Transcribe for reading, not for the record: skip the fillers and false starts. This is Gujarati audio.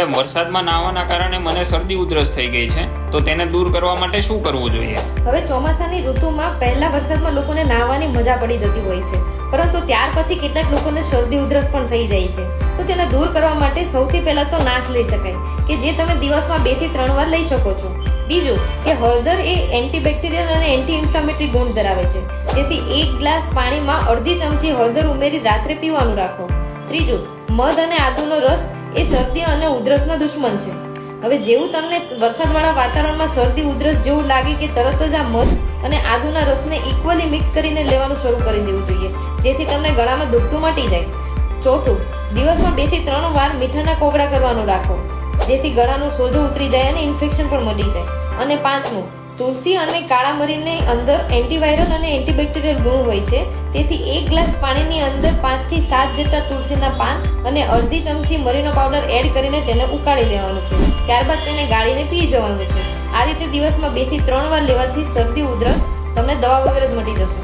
મેડમ, વરસાદમાં નાહવાના કારણે મને શરદી ઉધરસ થઈ ગઈ છે, તો તેને દૂર કરવા માટે શું કરવું જોઈએ? હવે ચોમાસાની ઋતુમાં પહેલા વરસાદમાં લોકોને નાહવાની મજા પડી જતી હોય છે, પરંતુ ત્યાર પછી કેટલાક લોકોને શરદી ઉધરસ પણ થઈ જાય છે. તો તેને દૂર કરવા માટે સૌથી પહેલા તો નાશ લઈ શકાય, કે જે તમે દિવસમાં 2 થી 3 વાર લઈ શકો છો. બીજું કે હળદર એ એન્ટીબેક્ટેરિયલ અને એન્ટી ઇન્ફ્લામેટરી ગુણ ધરાવે છે, જેથી 1 ગ્લાસ પાણીમાં અડધી ચમચી હળદર ઉમેરી રાત્રે પીવાનું રાખો. ત્રીજું, મધ અને આદુનો રસ એ શરદી અને ઉધરસનો દુશ્મન છે. હવે જેવું તમને વરસાદવાળા વાતાવરણમાં શરદી ઉધરસ જેવું લાગે કે તરત જ આ મધ અને આદુના રસને ઇક્વલી મિક્સ કરીને લેવાનું શરૂ કરી દેવું જોઈએ, જેથી તમને ગળામાં દુખતું મટી જાય. ચોથું, દિવસમાં 2 થી 3 વાર મીઠાના કોગળા કરવાનું રાખો, જેથી ગળાનું સોજો ઉતરી જાય અને ઇન્ફેક્શન પણ મટી જાય. અને પાંચમું, તુલસી અને કાળા મરીની અંદર એન્ટીવાયરલ અને એન્ટીબેક્ટેરિયલ ગુણ હોય છે, તેથી 1 ગ્લાસ પાણીની અંદર 5 થી 7 જેટલા તુલસીના પાન અને અડધી ચમચી મરીનો પાવડર એડ કરીને તેને ઉકાળી લેવાનું છે. ત્યારબાદ તેને ગાળીને પી જવાનું છે. આ રીતે દિવસમાં 2 થી 3 વાર લેવાથી શરદી ઉધરસ તમને દવા વગર જ મટી જશે.